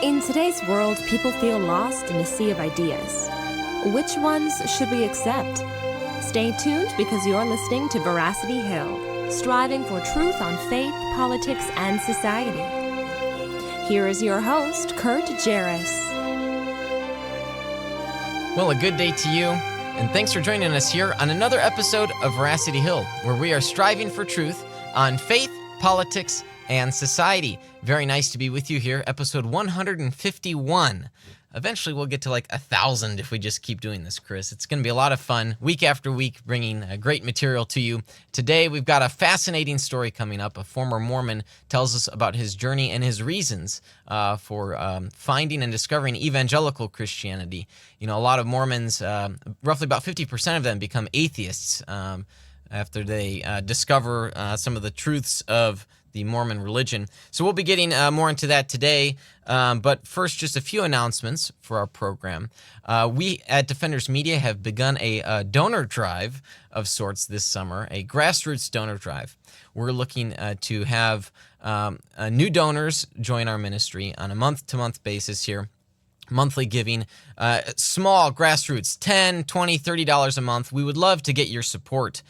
In today's world, people feel lost in a sea of ideas. Which ones should we accept? Stay tuned because you're listening to Veracity Hill, striving for truth on faith, politics, and society. Here is your host, Kurt Jarris. Well, a good day to you, and thanks for joining us here on another episode of Veracity Hill, where we are striving for truth on faith, politics, and society. Very nice to be with you here, episode 151. Eventually we'll get to like 1,000 if we just keep doing this, Chris. It's going to be a lot of fun, week after week, bringing great material to you. Today we've got a fascinating story coming up. A former Mormon tells us about his journey and his reasons for finding and discovering evangelical Christianity. You know, a lot of Mormons, roughly about 50% of them, become atheists after they discover some of the truths of the Mormon religion. So we'll be getting more into that today. But first, just a few announcements for our program. We at Defenders Media have begun a donor drive of sorts this summer, a grassroots donor drive. We're looking to have new donors join our ministry on a month-to-month basis here. Monthly giving, small grassroots, $10, $20, $30 a month. We would love to get your support.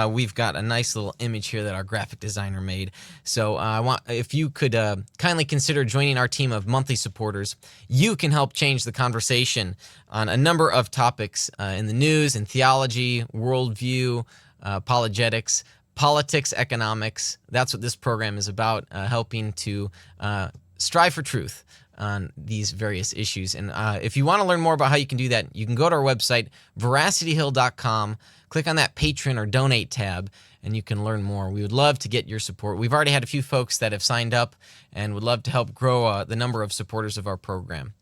We've got a nice little image here that our graphic designer made. So if you could kindly consider joining our team of monthly supporters, you can help change the conversation on a number of topics in the news and theology, worldview, apologetics, politics, economics. That's what this program is about, helping to strive for truth on these various issues. And if you want to learn more about how you can do that, you can go to our website, veracityhill.com, click on that Patreon or Donate tab, and you can learn more. We would love to get your support. We've already had a few folks that have signed up and would love to help grow the number of supporters of our program.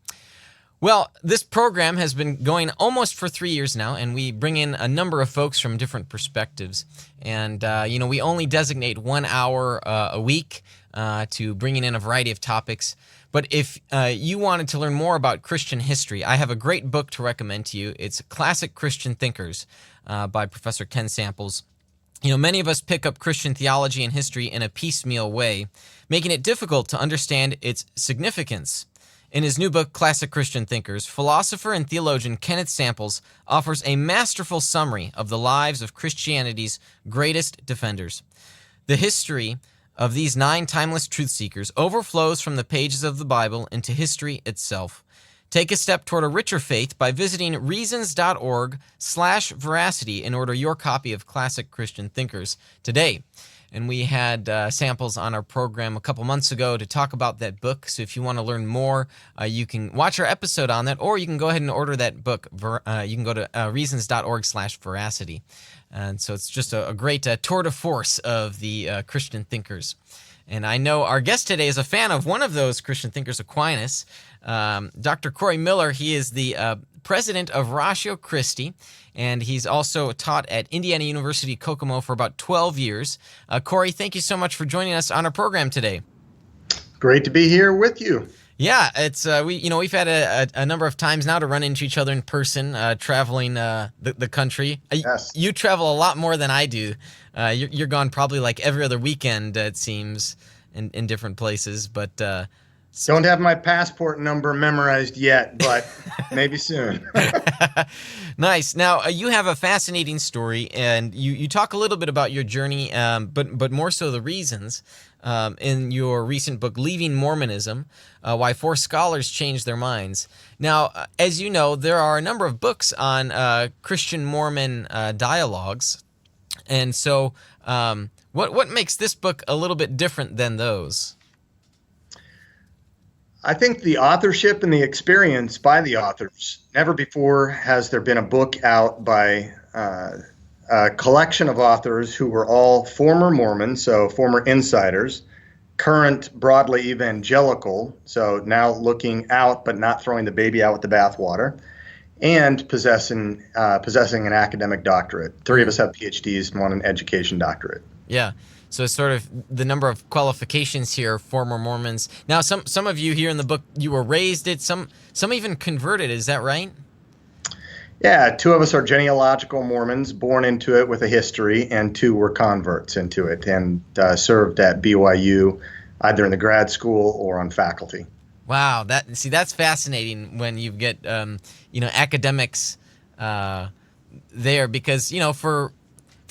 Well, this program has been going almost for 3 years now, and we bring in a number of folks from different perspectives. And, we only designate 1 hour a week to bringing in a variety of topics. But if you wanted to learn more about Christian history, I have a great book to recommend to you. It's Classic Christian Thinkers by Professor Ken Samples. You know, many of us pick up Christian theology and history in a piecemeal way, making it difficult to understand its significance. In his new book, Classic Christian Thinkers, philosopher and theologian Kenneth Samples offers a masterful summary of the lives of Christianity's greatest defenders. The history of these 9 timeless truth seekers overflows from the pages of the Bible into history itself. Take a step toward a richer faith by visiting reasons.org/veracity and order your copy of Classic Christian Thinkers today. And we had Samples on our program a couple months ago to talk about that book. So if you want to learn more, you can watch our episode on that, or you can go ahead and order that book. You can go to reasons.org/veracity. And so it's just a great tour de force of the Christian thinkers. And I know our guest today is a fan of one of those Christian thinkers, Aquinas, Dr. Corey Miller. He is the president of Ratio Christi, and he's also taught at Indiana University, Kokomo for about 12 years. Corey, thank you so much for joining us on our program today. Great to be here with you. Yeah, it's we've had a number of times now to run into each other in person, traveling the country. Yes. You travel a lot more than I do. You're gone probably like every other weekend, it seems, in different places. But don't have my passport number memorized yet, but maybe soon. Nice. Now, you have a fascinating story, and you talk a little bit about your journey, but more so the reasons in your recent book, Leaving Mormonism, Why 4 Scholars Changed Their Minds. Now, as you know, there are a number of books on Christian-Mormon dialogues, and so what makes this book a little bit different than those? I think the authorship and the experience by the authors. Never before has there been a book out by a collection of authors who were all former Mormons, so former insiders, current broadly evangelical, so now looking out but not throwing the baby out with the bathwater, and possessing an academic doctorate. 3 of us have PhDs and 1 an education doctorate. Yeah. So it's sort of the number of qualifications here, former Mormons. Now, some of you here in the book, you were raised it, some even converted, is that right? Yeah, 2 of us are genealogical Mormons, born into it with a history, and 2 were converts into it and served at BYU, either in the grad school or on faculty. Wow, that's fascinating when you get academics there, because for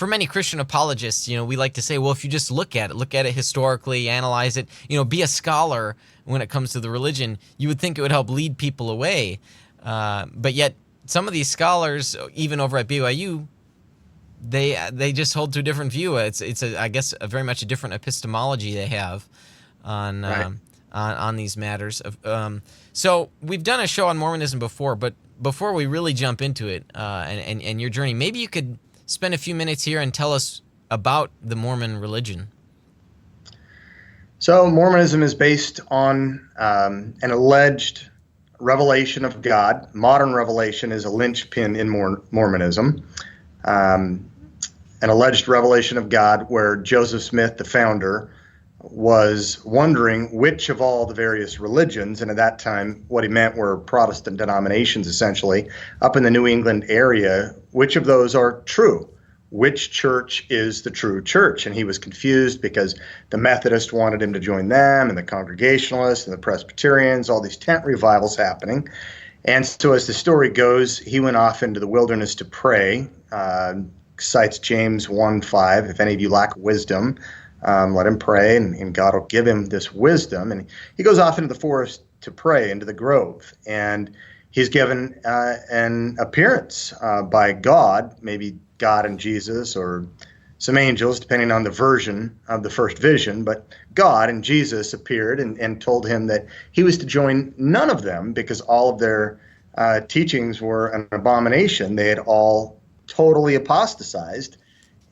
many Christian apologists, we like to say, well, if you just look at it historically, analyze it, be a scholar when it comes to the religion, you would think it would help lead people away. But yet, some of these scholars, even over at BYU, they just hold to a different view. It's I guess a very much a different epistemology they have on Right. On these matters. So we've done a show on Mormonism before, but before we really jump into it and your journey, maybe you could spend a few minutes here and tell us about the Mormon religion. So Mormonism is based on an alleged revelation of God. Modern revelation is a linchpin in Mormonism. An alleged revelation of God where Joseph Smith, the founder, was wondering which of all the various religions, and at that time what he meant were Protestant denominations essentially, up in the New England area, which of those are true? Which church is the true church? And he was confused because the Methodists wanted him to join them, and the Congregationalists and the Presbyterians, all these tent revivals happening. And so as the story goes, he went off into the wilderness to pray, cites James 1:5, if any of you lack wisdom, let him pray, and God will give him this wisdom. And he goes off into the forest to pray, into the grove. And he's given an appearance by God, maybe God and Jesus or some angels, depending on the version of the first vision. But God and Jesus appeared and told him that he was to join none of them because all of their teachings were an abomination. They had all totally apostatized.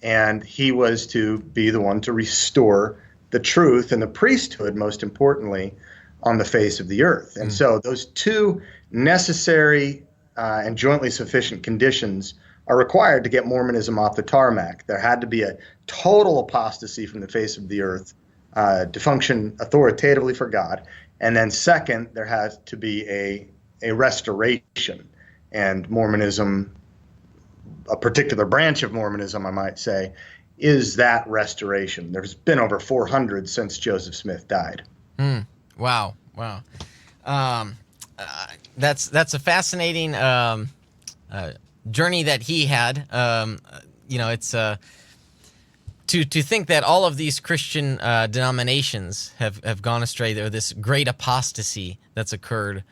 And he was to be the one to restore the truth and the priesthood, most importantly, on the face of the earth. And so those two necessary and jointly sufficient conditions are required to get Mormonism off the tarmac. There had to be a total apostasy from the face of the earth to function authoritatively for God. And then second, there has to be a restoration. And Mormonism, a particular branch of Mormonism, I might say, is that restoration. There's been over 400 since Joseph Smith died. Wow. That's a fascinating journey that he had. It's to think that all of these Christian denominations have gone astray. There, this great apostasy that's occurred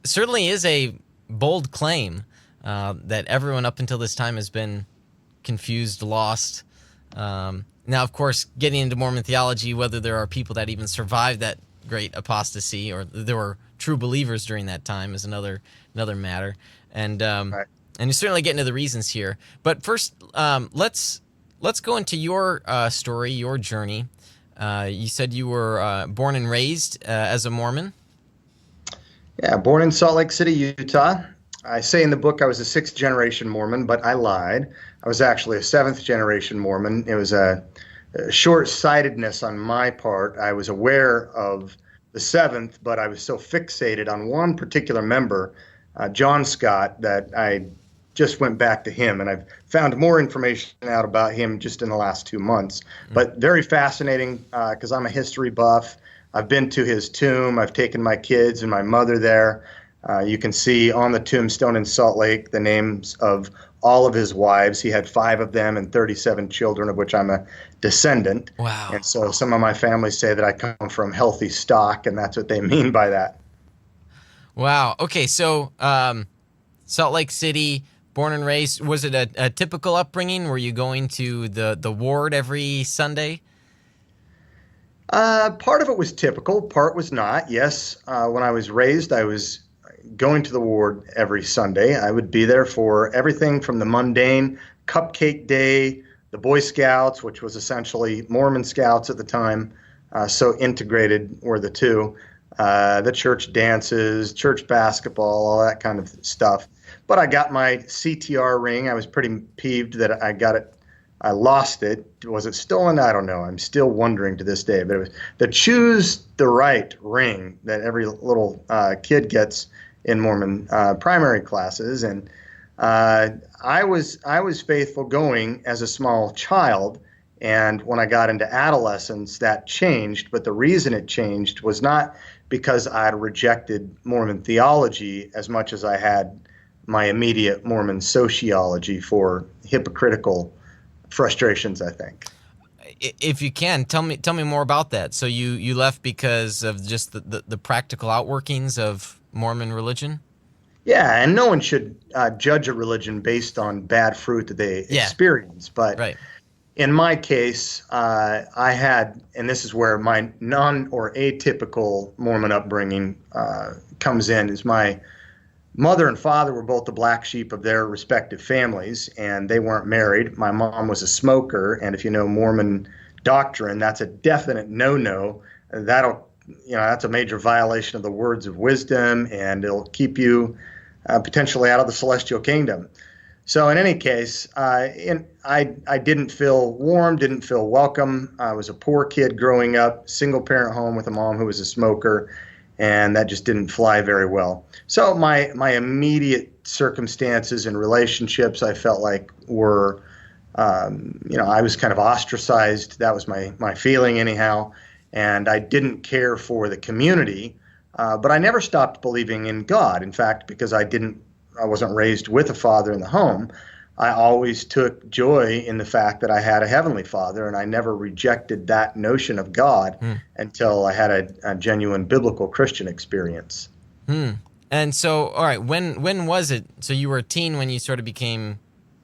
certainly is a bold claim. That everyone up until this time has been confused, lost. Now, of course, getting into Mormon theology, whether there are people that even survived that great apostasy or there were true believers during that time is another matter. And Right. and you certainly get into the reasons here. But first, let's go into your story, your journey. You said you were born and raised as a Mormon. Yeah, born in Salt Lake City, Utah. I say in the book I was a sixth-generation Mormon, but I lied. I was actually a seventh-generation Mormon. It was a short-sightedness on my part. I was aware of the seventh, but I was so fixated on one particular member, John Scott, that I just went back to him. And I've found more information out about him just in the last 2 months. But very fascinating because I'm a history buff. I've been to his tomb. I've taken my kids and my mother there. You can see on the tombstone in Salt Lake the names of all of his wives. He had 5 of them and 37 children, of which I'm a descendant. Wow. And so some of my family say that I come from healthy stock, and that's what they mean by that. Wow. Okay, so Salt Lake City, born and raised. Was it a typical upbringing? Were you going to the ward every Sunday? Part of it was typical, part was not. Yes, when I was raised, I was going to the ward every Sunday. I would be there for everything from the mundane cupcake day, the Boy Scouts, which was essentially Mormon Scouts at the time, so integrated were the two, the church dances, church basketball, all that kind of stuff. But I got my CTR ring. I was pretty peeved that I lost it. Was it stolen? I don't know. I'm still wondering to this day. But it was the Choose the Right ring that every little kid gets in Mormon primary classes, and I was faithful going as a small child, And when I got into adolescence, that changed. But the reason it changed was not because I had rejected Mormon theology as much as I had my immediate Mormon sociology for hypocritical frustrations, I think. If you can, tell me more about that. So you left because of just the practical outworkings of Mormon religion? Yeah, and no one should judge a religion based on bad fruit that they Yeah, experience. But right. in my case, I had, and this is where my non or atypical Mormon upbringing comes in, is my mother and father were both the black sheep of their respective families, and they weren't married. My mom was a smoker, and if you know Mormon doctrine, that's a definite no-no. That's a major violation of the words of wisdom, and it'll keep you potentially out of the celestial kingdom. So in any case, I didn't feel warm, didn't feel welcome. I was a poor kid growing up, single parent home with a mom who was a smoker, and that just didn't fly very well. So my immediate circumstances and relationships, I felt like were, I was kind of ostracized. That was my feeling anyhow, and I didn't care for the community. But I never stopped believing in God. In fact, because I wasn't raised with a father in the home, I always took joy in the fact that I had a heavenly father, and I never rejected that notion of God until I had a genuine biblical Christian experience. And so, all right, when was it? So you were a teen when you sort of became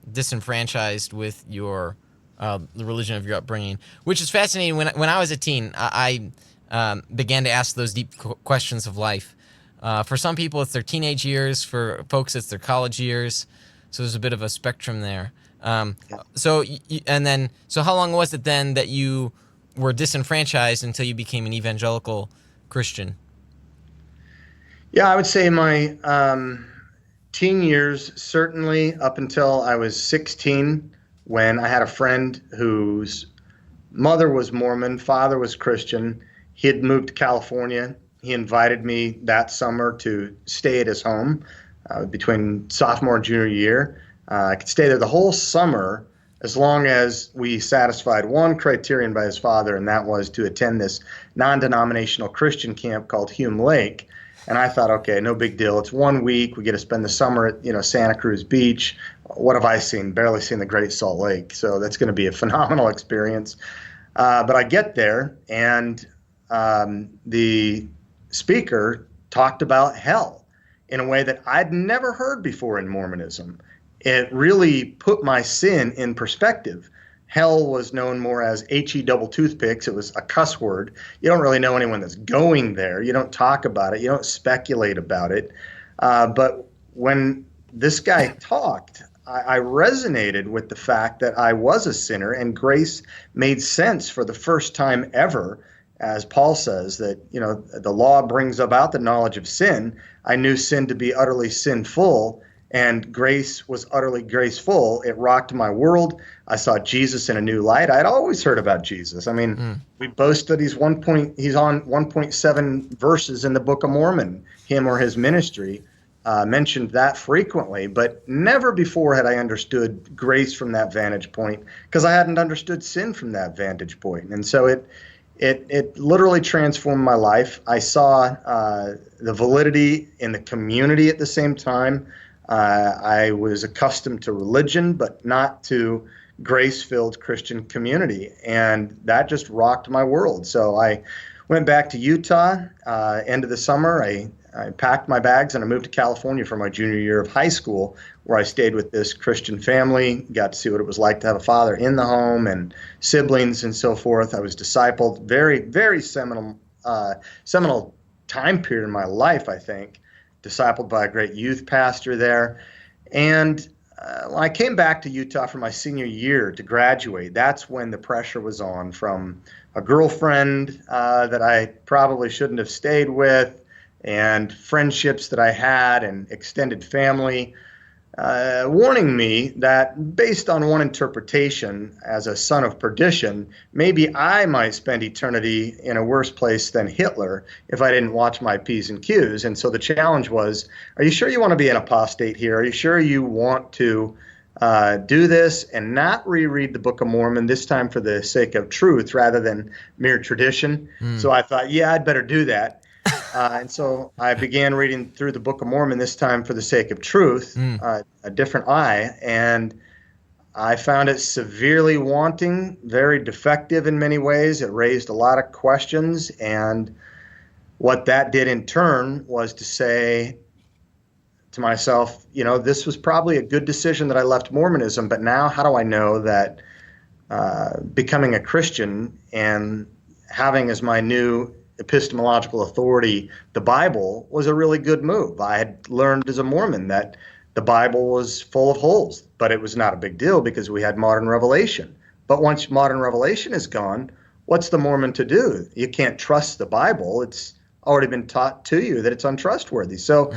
disenfranchised with your the religion of your upbringing, which is fascinating. When I was a teen, I began to ask those deep questions of life. For some people, it's their teenage years. For folks, it's their college years. So there's a bit of a spectrum there. So how long was it then that you were disenfranchised until you became an evangelical Christian? Yeah, I would say my teen years, certainly up until I was 16, when I had a friend whose mother was Mormon, father was Christian. He had moved to California. He invited me that summer to stay at his home between sophomore and junior year. I could stay there the whole summer as long as we satisfied one criterion by his father, and that was to attend this non-denominational Christian camp called Hume Lake. And I thought, okay, no big deal. It's 1 week. We get to spend the summer at Santa Cruz Beach. What have I seen? Barely seen the Great Salt Lake. So that's going to be a phenomenal experience. But I get there, and the speaker talked about hell in a way that I'd never heard before in Mormonism. It really put my sin in perspective. Hell was known more as HE double toothpicks. It was a cuss word. You don't really know anyone that's going there. You don't talk about it. You don't speculate about it. But when this guy talked, I resonated with the fact that I was a sinner, and grace made sense for the first time ever. As Paul says, that the law brings about the knowledge of sin. I knew sin to be utterly sinful, and grace was utterly graceful. It rocked my world. I saw Jesus in a new light. I'd always heard about Jesus. I mean, we boast that he's on 1.7 verses in the Book of Mormon. Him or his ministry mentioned that frequently, but never before had I understood grace from that vantage point, because I hadn't understood sin from that vantage point. And so it literally transformed my life. I saw the validity in the community at the same time. I was accustomed to religion, but not to grace-filled Christian community, and that just rocked my world. So I went back to Utah, end of the summer. I packed my bags and I moved to California for my junior year of high school, where I stayed with this Christian family, got to see what it was like to have a father in the home and siblings and so forth. I was discipled, very, very seminal time period in my life, I think, discipled by a great youth pastor there. And when I came back to Utah for my senior year to graduate, that's when the pressure was on from a girlfriend that I probably shouldn't have stayed with, and friendships that I had, and extended family, warning me that based on one interpretation as a son of perdition, maybe I might spend eternity in a worse place than Hitler if I didn't watch my P's and Q's. And so the challenge was, are you sure you want to be an apostate here? Are you sure you want to do this and not reread the Book of Mormon, this time for the sake of truth rather than mere tradition. So I thought, yeah, I'd better do that. And so I began reading through the Book of Mormon, this time for the sake of truth, a different eye. And I found it severely wanting, very defective in many ways. It raised a lot of questions. And what that did in turn was to say to myself, this was probably a good decision that I left Mormonism, but now how do I know that becoming a Christian and having as my new epistemological authority the Bible was a really good move? I had learned as a Mormon that the Bible was full of holes, but it was not a big deal because we had modern revelation. But once modern revelation is gone, what's the Mormon to do? You can't trust the Bible. It's already been taught to you that it's untrustworthy. So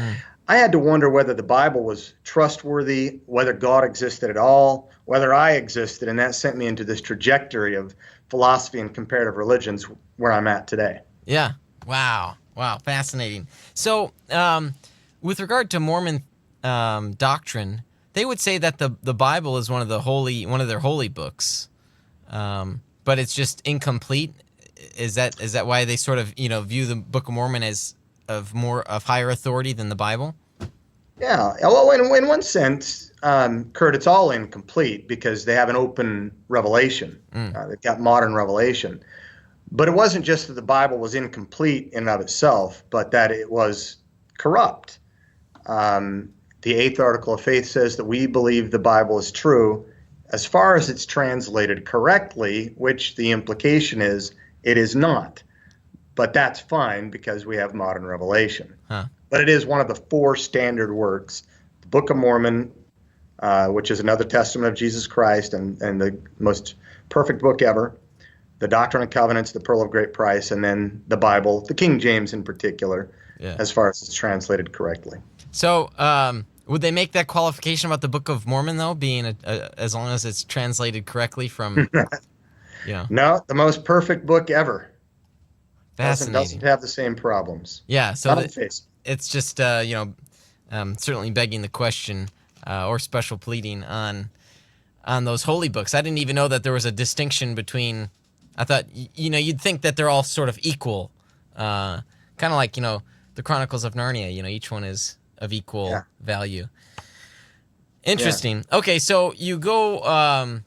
I had to wonder whether the Bible was trustworthy, whether God existed at all, whether I existed, and that sent me into this trajectory of philosophy and comparative religions where I'm at today. Yeah. Wow. Fascinating. So, with regard to Mormon doctrine, they would say that the Bible is one of their holy books, but it's just incomplete. Is that why they sort of view the Book of Mormon as of higher authority than the Bible? Yeah. Well, in one sense, Kurt, it's all incomplete because they have an open revelation. They've got modern revelation. But it wasn't just that the Bible was incomplete in and of itself, but that it was corrupt. The 8th article of faith says that we believe the Bible is true as far as it's translated correctly, which the implication is it is not. But that's fine because we have modern revelation. But it is one of the 4 standard works, the Book of Mormon, which is another testament of Jesus Christ and the most perfect book ever, the Doctrine and Covenants, the Pearl of Great Price, and then the Bible, the King James in particular, as far as it's translated correctly. So would they make that qualification about the Book of Mormon, though, being as long as it's translated correctly from... No, the most perfect book ever. Fascinating. Doesn't have the same problems. Yeah, so it's just certainly begging the question or special pleading on those holy books. I didn't even know that there was a distinction between. I thought you'd think that they're all sort of equal, kind of like the Chronicles of Narnia. Each one is of equal value. Interesting. Yeah. Okay, so you go.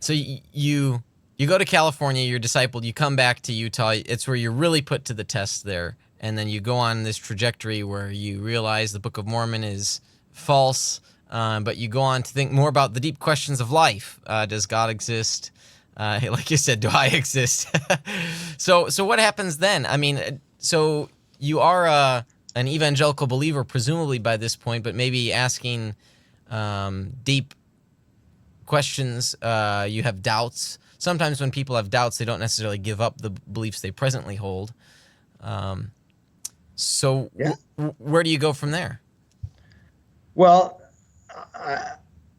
So you go to California, you're discipled, you come back to Utah. It's where you're really put to the test there. And then you go on this trajectory where you realize the Book of Mormon is false, but you go on to think more about the deep questions of life. Does God exist? Like you said, do I exist? So what happens then? I mean, so you are an evangelical believer, presumably by this point, but maybe asking deep questions. You have doubts. Sometimes when people have doubts, they don't necessarily give up the beliefs they presently hold. Where do you go from there? Well,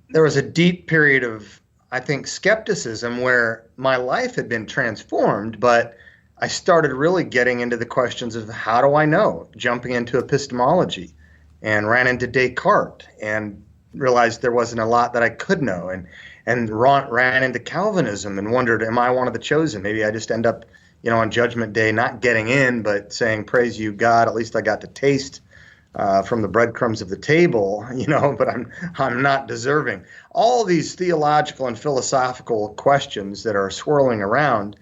there was a deep period of, I think, skepticism where my life had been transformed, but I started really getting into the questions of how do I know, jumping into epistemology, and ran into Descartes and realized there wasn't a lot that I could know, and ran into Calvinism and wondered, am I one of the chosen? Maybe I just end up, on Judgment Day, not getting in, but saying, praise you, God, at least I got to taste from the breadcrumbs of the table, but I'm not deserving. All these theological and philosophical questions that are swirling around.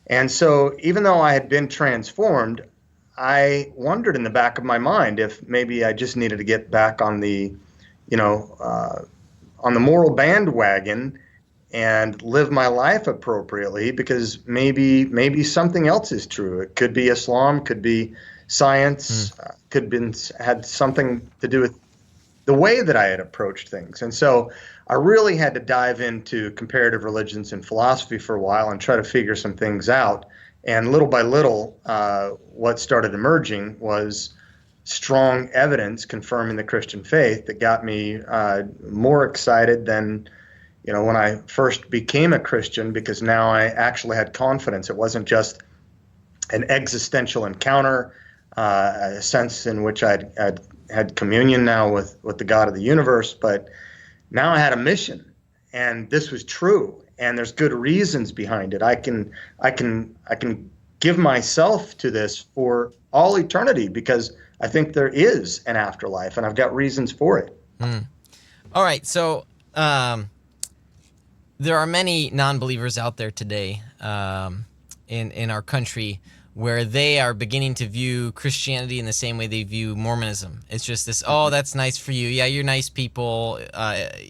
And so even though I had been transformed, I wondered in the back of my mind if maybe I just needed to get back on the moral bandwagon and live my life appropriately, because maybe something else is true. It could be Islam, could be science, had something to do with the way that I had approached things. And so I really had to dive into comparative religions and philosophy for a while and try to figure some things out. And little by little, what started emerging was strong evidence confirming the Christian faith that got me more excited than when I first became a Christian, because now I actually had confidence. It wasn't just an existential encounter, a sense in which I'd had communion now with the God of the universe, but now I had a mission, and this was true, and there's good reasons behind it. I can give myself to this for all eternity because I think there is an afterlife, and I've got reasons for it. All right, so there are many non-believers out there today in our country where they are beginning to view Christianity in the same way they view Mormonism. It's just this, oh, that's nice for you. Yeah, you're nice people,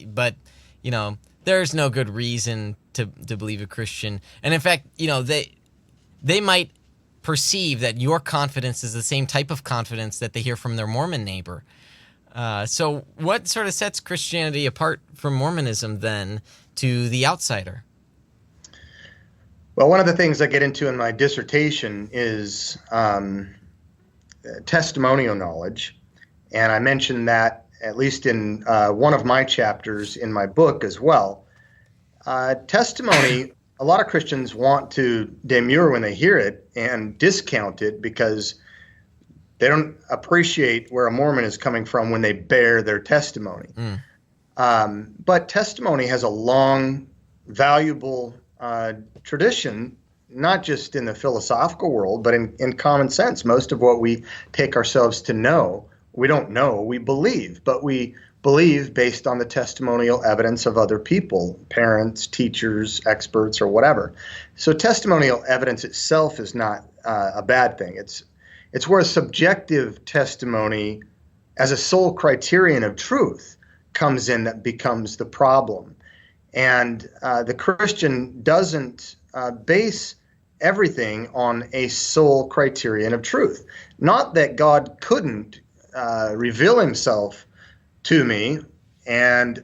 but, you know, there's no good reason to believe a Christian. And in fact, you know, they might perceive that your confidence is the same type of confidence that they hear from their Mormon neighbor. So what sort of sets Christianity apart from Mormonism then to the outsider? Well, one of the things I get into in my dissertation is testimonial knowledge. And I mentioned that at least in one of my chapters in my book as well. Testimony, a lot of Christians want to demur when they hear it and discount it because they don't appreciate where a Mormon is coming from when they bear their testimony. But testimony has a long, valuable tradition, not just in the philosophical world, but in common sense. Most of what we take ourselves to know, we don't know, we believe, but we believe based on the testimonial evidence of other people, parents, teachers, experts, or whatever. So testimonial evidence itself is not a bad thing. It's where subjective testimony as a sole criterion of truth comes in that becomes the problem. And the Christian doesn't base everything on a sole criterion of truth. Not that God couldn't reveal himself to me and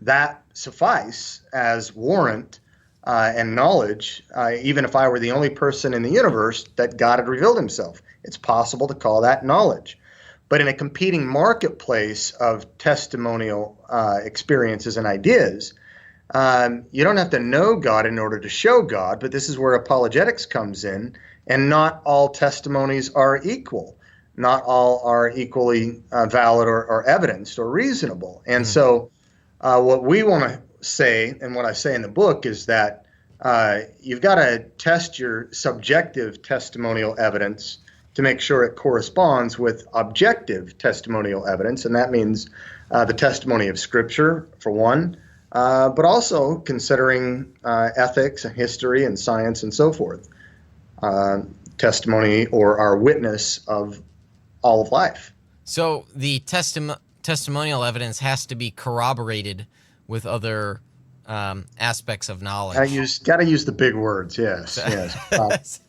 that suffice as warrant and knowledge, even if I were the only person in the universe that God had revealed himself. It's possible to call that knowledge. But in a competing marketplace of testimonial experiences and ideas, you don't have to know God in order to show God, but this is where apologetics comes in, and not all testimonies are equal. Not all are equally valid or evidenced or reasonable. And so what we want to say, and what I say in the book, is that you've got to test your subjective testimonial evidence to make sure it corresponds with objective testimonial evidence, and that means the testimony of Scripture, for one, but also considering ethics and history and science and so forth. Testimony or our witness of all of life. So the testimonial evidence has to be corroborated with other aspects of knowledge. Got to use the big words, yes. Yes.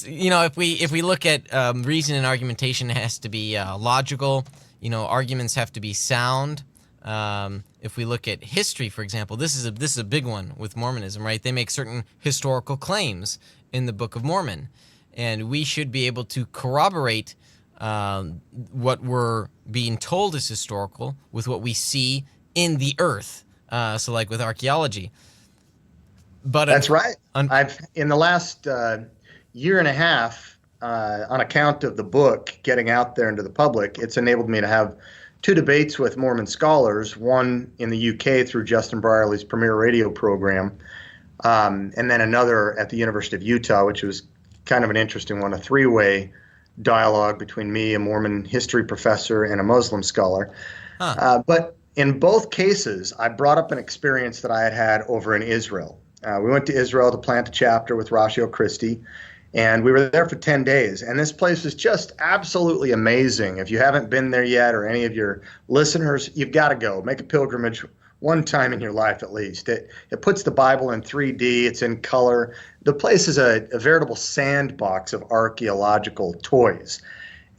You know, if we look at reason and argumentation, it has to be logical. You know, arguments have to be sound. If we look at history, for example, this is a big one with Mormonism, right? They make certain historical claims in the Book of Mormon, and we should be able to corroborate what we're being told is historical with what we see in the earth. So, like with archaeology. But that's right. I've in the last year and a half, on account of the book getting out there into the public, it's enabled me to have 2 debates with Mormon scholars, one in the UK through Justin Brierley's Premier Radio program, and then another at the University of Utah, which was kind of an interesting one, a 3-way dialogue between me, a Mormon history professor, and a Muslim scholar. But in both cases, I brought up an experience that I had over in Israel. We went to Israel to plant a chapter with Ratio Christi, and we were there for 10 days. And this place is just absolutely amazing. If you haven't been there yet, or any of your listeners, you've got to go. Make a pilgrimage one time in your life at least. It puts the Bible in 3D. It's in color. The place is a veritable sandbox of archaeological toys.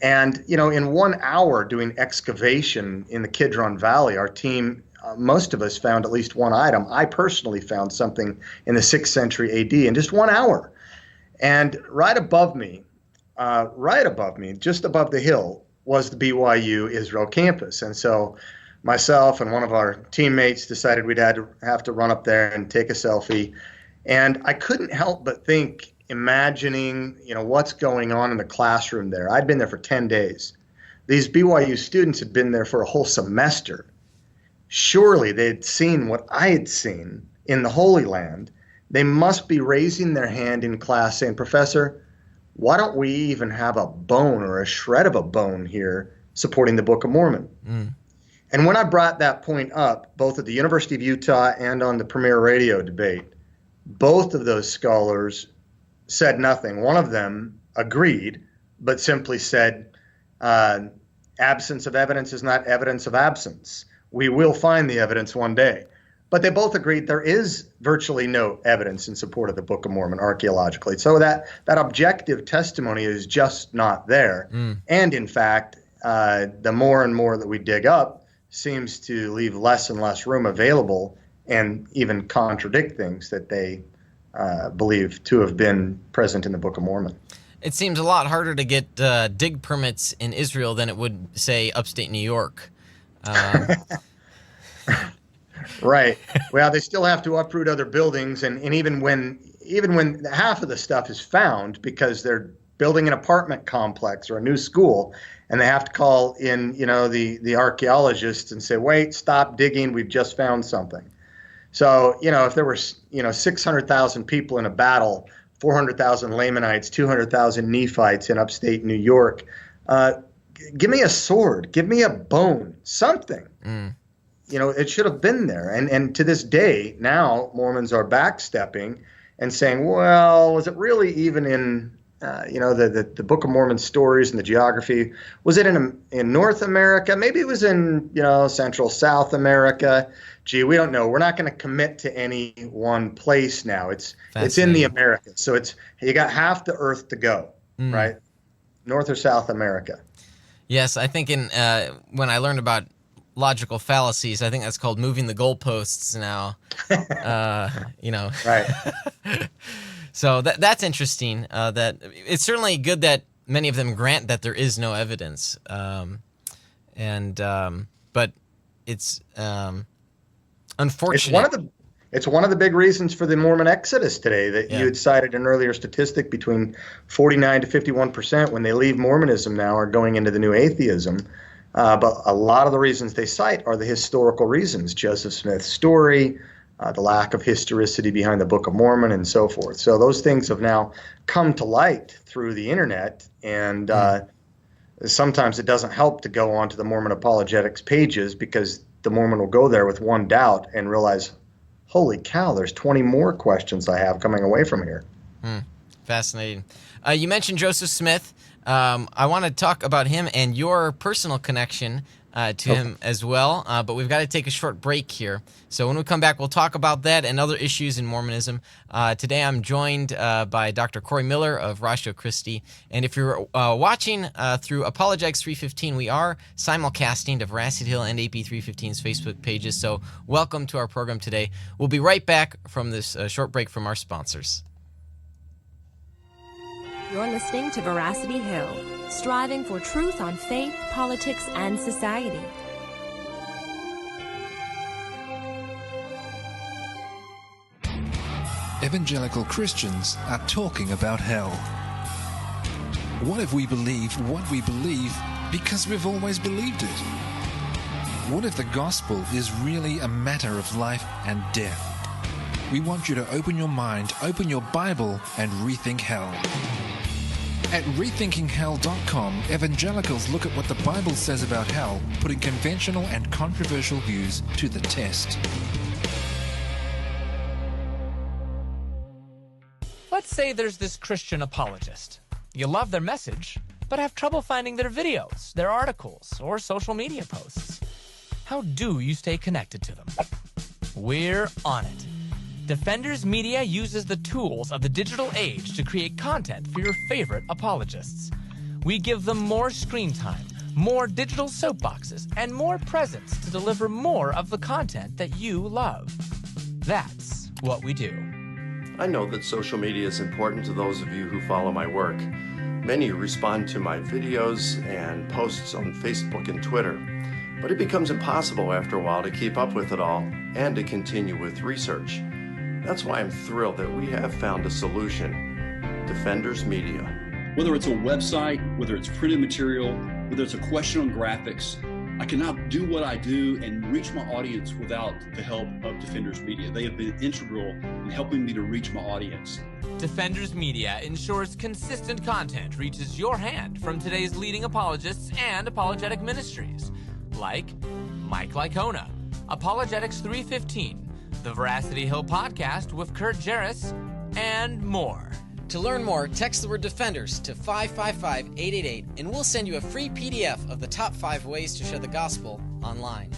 And, you know, in 1 hour doing excavation in the Kidron Valley, our team, most of us found at least one item. I personally found something in the 6th century AD in just 1 hour. And right above me, just above the hill, was the BYU Israel campus. And so myself and one of our teammates decided we'd have to run up there and take a selfie. And I couldn't help but think, imagining, you know, what's going on in the classroom there. I'd been there for 10 days. These BYU students had been there for a whole semester, surely they'd seen what I had seen in the Holy Land. They must be raising their hand in class saying, Professor, why don't we even have a bone or a shred of a bone here supporting the Book of Mormon? And when I brought that point up, both at the University of Utah and on the Premier Radio debate, both of those scholars said nothing. One of them agreed, but simply said, absence of evidence is not evidence of absence. We will find the evidence one day. But they both agreed there is virtually no evidence in support of the Book of Mormon archaeologically. So that objective testimony is just not there. And in fact, the more and more that we dig up seems to leave less and less room available and even contradict things that they believe to have been present in the Book of Mormon. It seems a lot harder to get dig permits in Israel than it would, say, upstate New York. Right. Well, they still have to uproot other buildings, and even when half of the stuff is found because they're building an apartment complex or a new school, and they have to call in, the archaeologists and say, wait, stop digging, we've just found something. So, if there were, 600,000 people in a battle, 400,000 Lamanites, 200,000 Nephites in upstate New York, give me a sword, give me a bone, something. It should have been there. And to this day, now Mormons are backstepping and saying, well, was it really even in, the Book of Mormon stories and the geography? Was it in North America? Maybe it was in, Central South America. Gee, we don't know. We're not going to commit to any one place now. It's in the Americas. So you got half the earth to go, right? North or South America. Yes, I think when I learned about logical fallacies, I think that's called moving the goalposts now. Right. So that's interesting. That it's certainly good that many of them grant that there is no evidence, but it's unfortunate. It's one of the big reasons for the Mormon exodus today that you had cited an earlier statistic between 49 to 51% when they leave Mormonism now are going into the new atheism. But a lot of the reasons they cite are the historical reasons, Joseph Smith's story, the lack of historicity behind the Book of Mormon, and so forth. So those things have now come to light through the internet, and sometimes it doesn't help to go onto the Mormon apologetics pages because the Mormon will go there with one doubt and realize, holy cow, there's 20 more questions I have coming away from here. Fascinating. You mentioned Joseph Smith. I want to talk about him and your personal connection to him as well, but we've got to take a short break here. So when we come back, we'll talk about that and other issues in Mormonism. Today I'm joined by Dr. Corey Miller of Ratio Christi, and if you're watching through Apologetics 315, we are simulcasting to Veracity Hill and AP 315's Facebook pages, so welcome to our program today. We'll be right back from this short break from our sponsors. You're listening to Veracity Hill, striving for truth on faith, politics, and society. Evangelical Christians are talking about hell. What if we believe what we believe because we've always believed it? What if the gospel is really a matter of life and death? We want you to open your mind, open your Bible, and rethink hell. At rethinkinghell.com, evangelicals look at what the Bible says about hell, putting conventional and controversial views to the test. Let's say there's this Christian apologist. You love their message, but have trouble finding their videos, their articles, or social media posts. How do you stay connected to them? We're on it. Defenders Media uses the tools of the digital age to create content for your favorite apologists. We give them more screen time, more digital soapboxes, and more presence to deliver more of the content that you love. That's what we do. I know that social media is important to those of you who follow my work. Many respond to my videos and posts on Facebook and Twitter, but it becomes impossible after a while to keep up with it all and to continue with research. That's why I'm thrilled that we have found a solution, Defenders Media. Whether it's a website, whether it's printed material, whether it's a question on graphics, I cannot do what I do and reach my audience without the help of Defenders Media. They have been integral in helping me to reach my audience. Defenders Media ensures consistent content reaches your hand from today's leading apologists and apologetic ministries, like Mike Lycona, Apologetics 315, the Veracity Hill podcast with Kurt Jarris, and more. To learn more, text the word Defenders to 555-888, and we'll send you a free PDF of the top 5 ways to share the gospel online.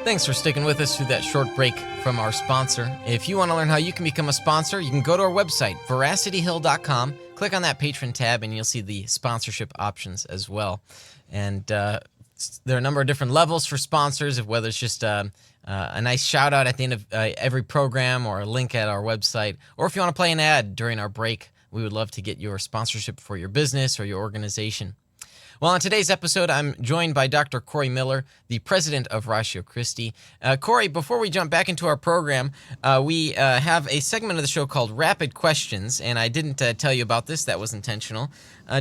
Thanks for sticking with us through that short break from our sponsor. If you want to learn how you can become a sponsor, you can go to our website, veracityhill.com, click on that patron tab, and you'll see the sponsorship options as well. And there are a number of different levels for sponsors, whether it's just a nice shout out at the end of every program or a link at our website, or if you want to play an ad during our break, we would love to get your sponsorship for your business or your organization. Well, on today's episode, I'm joined by Dr. Corey Miller, the president of Ratio Christi. Corey, before we jump back into our program, we have a segment of the show called Rapid Questions, and I didn't tell you about this. That was intentional.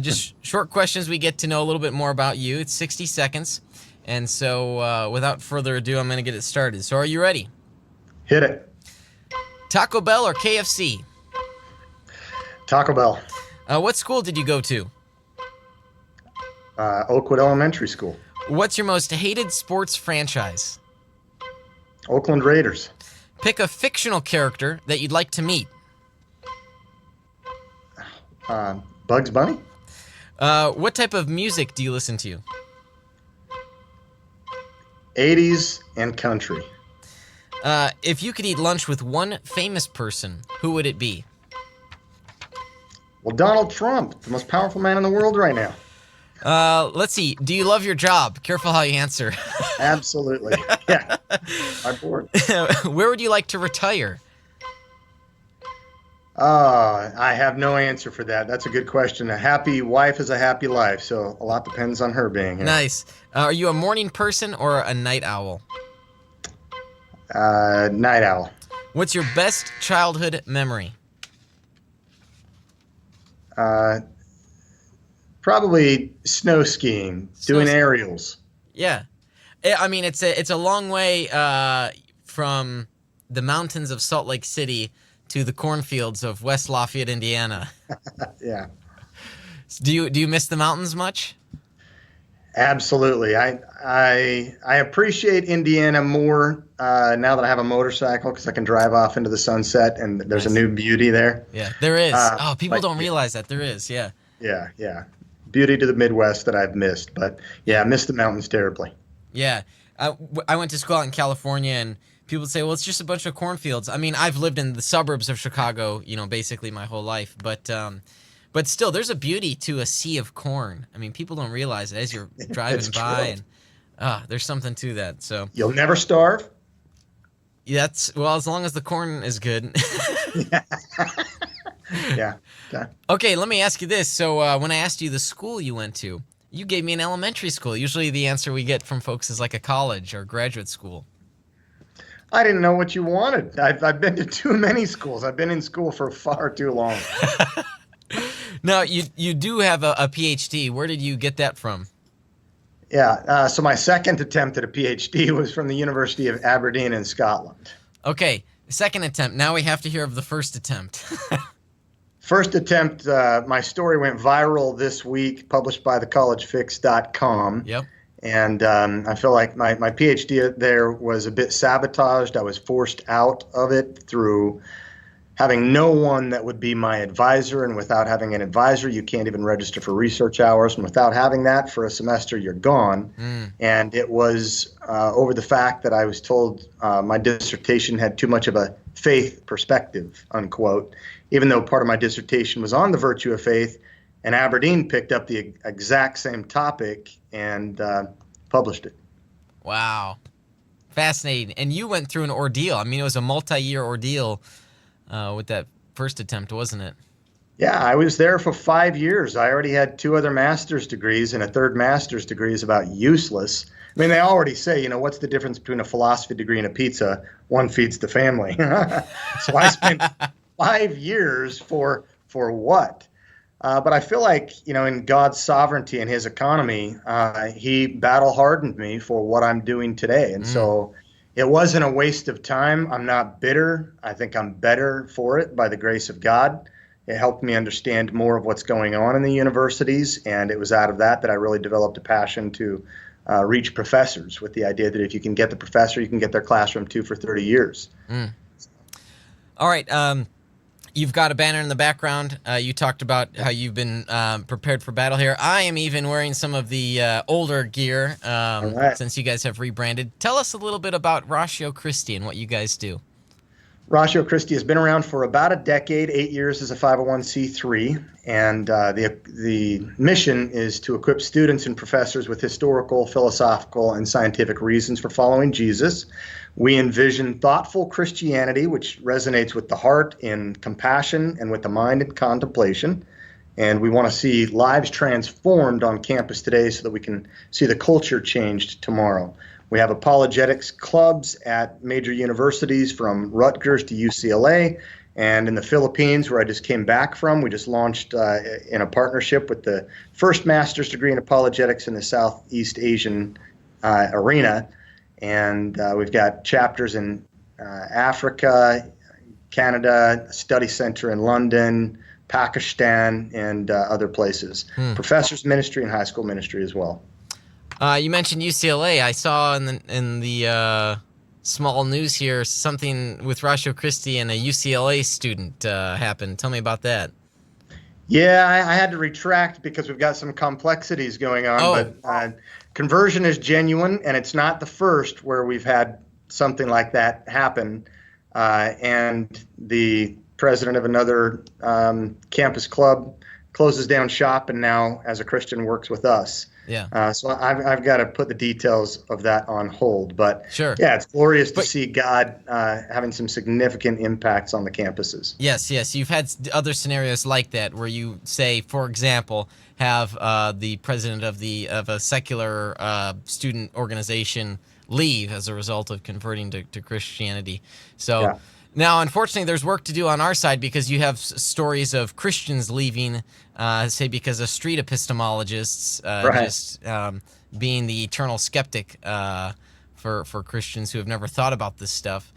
Just short questions we get to know a little bit more about you. It's 60 seconds, and so without further ado, I'm going to get it started. So are you ready? Hit it. Taco Bell or KFC? Taco Bell. What school did you go to? Oakwood Elementary School. What's your most hated sports franchise? Oakland Raiders. Pick a fictional character that you'd like to meet. Bugs Bunny. What type of music do you listen to? 80s and country. If you could eat lunch with one famous person, who would it be? Well, Donald Trump, the most powerful man in the world right now. Let's see. Do you love your job? Careful how you answer. Absolutely. Yeah. I'm bored. Where would you like to retire? I have no answer for that. That's a good question. A happy wife is a happy life, so a lot depends on her being here. Nice. Are you a morning person or a night owl? Night owl. What's your best childhood memory? Probably snow skiing, doing aerials. Yeah. I mean, it's a long way from the mountains of Salt Lake City to the cornfields of West Lafayette, Indiana. Yeah. Do you miss the mountains much? Absolutely. I appreciate Indiana more now that I have a motorcycle because I can drive off into the sunset and there's a new beauty there. Yeah, there is. People don't realize that there is. Yeah. Yeah. Beauty to the Midwest that I've missed, but yeah, I miss the mountains terribly. Yeah, I went to school out in California, and people would say, "Well, it's just a bunch of cornfields." I mean, I've lived in the suburbs of Chicago, basically my whole life, but still, there's a beauty to a sea of corn. I mean, people don't realize it as you're driving by, and there's something to that. So you'll never starve. As long as the corn is good. Yeah. Okay, let me ask you this. So when I asked you the school you went to, you gave me an elementary school. Usually the answer we get from folks is like a college or graduate school. I didn't know what you wanted. I've been to too many schools. I've been in school for far too long. Now, you do have a PhD. Where did you get that from? Yeah, so my second attempt at a PhD was from the University of Aberdeen in Scotland. Okay, second attempt. Now we have to hear of the first attempt. First attempt, my story went viral this week, published by thecollegefix.com. Yep. And I feel like my PhD there was a bit sabotaged. I was forced out of it through having no one that would be my advisor. And without having an advisor, you can't even register for research hours. And without having that for a semester, you're gone. And it was over the fact that I was told my dissertation had too much of a faith perspective, unquote, even though part of my dissertation was on the virtue of faith. And Aberdeen picked up the exact same topic and published it. Wow. Fascinating. And you went through an ordeal. I mean, it was a multi-year ordeal with that first attempt, wasn't it? Yeah, I was there for 5 years. I already had two other master's degrees, and a third master's degree is about useless. I mean, they already say, what's the difference between a philosophy degree and a pizza? One feeds the family. So I spent 5 years for what? But I feel like, in God's sovereignty and his economy, he battle hardened me for what I'm doing today. And so it wasn't a waste of time. I'm not bitter. I think I'm better for it by the grace of God. It helped me understand more of what's going on in the universities. And it was out of that I really developed a passion to reach professors with the idea that if you can get the professor, you can get their classroom too for 30 years. All right. You've got a banner in the background. You talked about how you've been prepared for battle here. I am even wearing some of the older gear since you guys have rebranded. Tell us a little bit about Ratio Christi and what you guys do. Ratio Christi has been around for about a decade, 8 years as a 501c3, and the mission is to equip students and professors with historical, philosophical, and scientific reasons for following Jesus. We envision thoughtful Christianity, which resonates with the heart in compassion and with the mind in contemplation. And we want to see lives transformed on campus today so that we can see the culture changed tomorrow. We have apologetics clubs at major universities from Rutgers to UCLA. And in the Philippines, where I just came back from, we just launched in a partnership with the first master's degree in apologetics in the Southeast Asian arena. And we've got chapters in Africa, Canada, a study center in London, Pakistan, and other places. Professors ministry and high school ministry as well. You mentioned UCLA. I saw in the small news here something with Ratio Christi and a UCLA student happened. Tell me about that. Yeah, I had to retract because we've got some complexities going on. But conversion is genuine, and it's not the first where we've had something like that happen. And the president of another campus club closes down shop and now, as a Christian, works with us. Yeah. So I've got to put the details of that on hold. But sure. Yeah, it's glorious to see God having some significant impacts on the campuses. Yes. You've had other scenarios like that where you say, for example, have the president of a secular student organization leave as a result of converting to Christianity. So. Yeah. Now, unfortunately, there's work to do on our side because you have stories of Christians leaving, say, because of street epistemologists just being the eternal skeptic for Christians who have never thought about this stuff,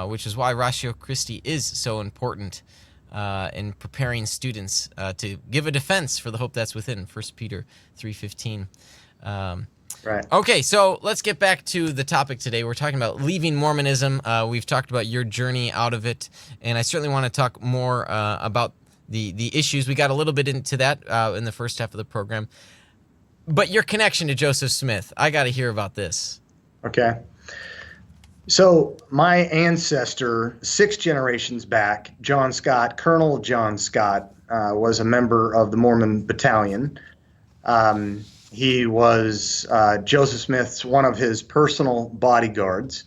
which is why Ratio Christi is so important in preparing students to give a defense for the hope that's within, 1 Peter 3:15. Right. Okay, so let's get back to the topic today. We're talking about leaving Mormonism. We've talked about your journey out of it, and I certainly want to talk more about the issues. We got a little bit into that in the first half of the program. But your connection to Joseph Smith, I got to hear about this. Okay. So my ancestor, 6 generations back, John Scott, Colonel John Scott, was a member of the Mormon Battalion. He was Joseph Smith's one of his personal bodyguards.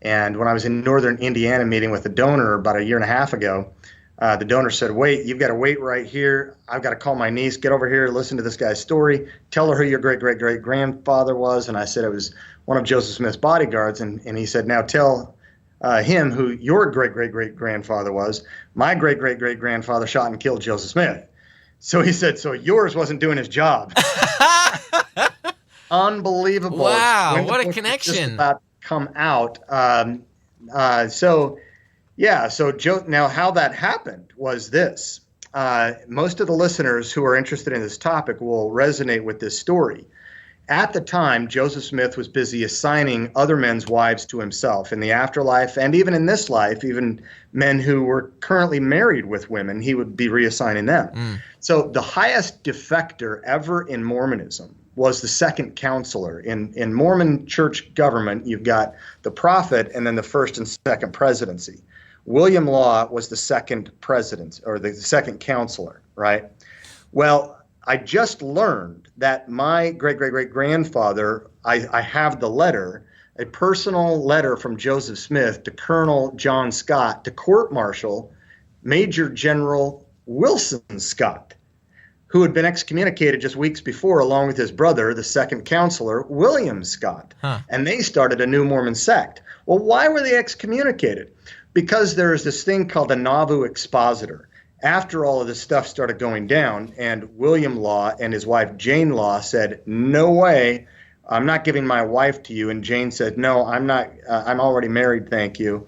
And when I was in northern Indiana meeting with a donor about a year and a half ago, the donor said, wait, you've got to wait right here. I've got to call my niece. Get over here, listen to this guy's story. Tell her who your great-great-great-grandfather was. And I said it was one of Joseph Smith's bodyguards. And he said, now tell him who your great-great-great-grandfather was. My great-great-great-grandfather shot and killed Joseph Smith. So he said, so yours wasn't doing his job. Unbelievable. Wow, what a connection. Just about to come out. So Joe, now how that happened was this. Most of the listeners who are interested in this topic will resonate with this story. At the time, Joseph Smith was busy assigning other men's wives to himself in the afterlife, and even in this life, even men who were currently married with women, he would be reassigning them. So the highest defector ever in Mormonism was the second counselor. In Mormon church government, you've got the prophet and then the first and second presidency. William Law was the second president, or the second counselor, right? Well, I just learned that my great-great-great-grandfather, I have the letter, a personal letter from Joseph Smith to Colonel John Scott to court-martial Major General Wilson Scott, who had been excommunicated just weeks before, along with his brother, the second counselor, William Scott. And they started a new Mormon sect. Well, why were they excommunicated? Because there is this thing called the Nauvoo Expositor. After all of this stuff started going down, and William Law and his wife Jane Law said, "No way, I'm not giving my wife to you." And Jane said, "No, I'm not. I'm already married, thank you."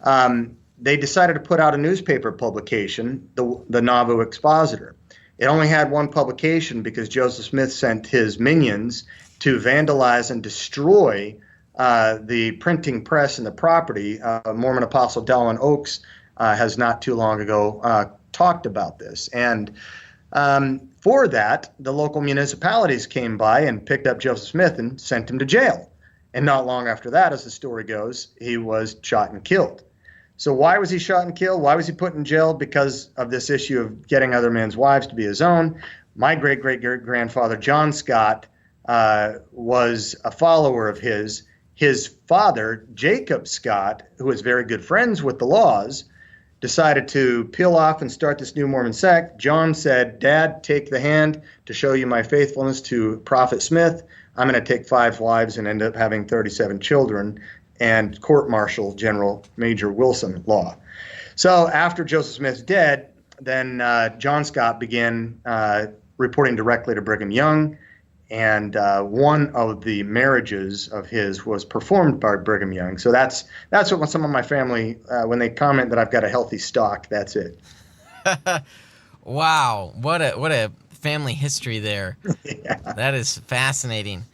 They decided to put out a newspaper publication, the Nauvoo Expositor. It only had one publication because Joseph Smith sent his minions to vandalize and destroy the printing press and the property. Mormon Apostle Darwin Oaks has not too long ago talked about this. And for that, the local municipalities came by and picked up Joseph Smith and sent him to jail. And not long after that, as the story goes, he was shot and killed. So why was he shot and killed? Why was he put in jail? Because of this issue of getting other men's wives to be his own. My great-great-grandfather, John Scott, was a follower of his. His father, Jacob Scott, who was very good friends with the Laws, decided to peel off and start this new Mormon sect. John said, "Dad, take the hand to show you my faithfulness to Prophet Smith. I'm going to take 5 wives and end up having 37 children," and court-martial General Major Wilson Law. So after Joseph Smith's dead, then John Scott began reporting directly to Brigham Young, and one of the marriages of his was performed by Brigham Young. So that's what some of my family, when they comment that I've got a healthy stock, that's it. Wow, what a family history there. Yeah. That is fascinating.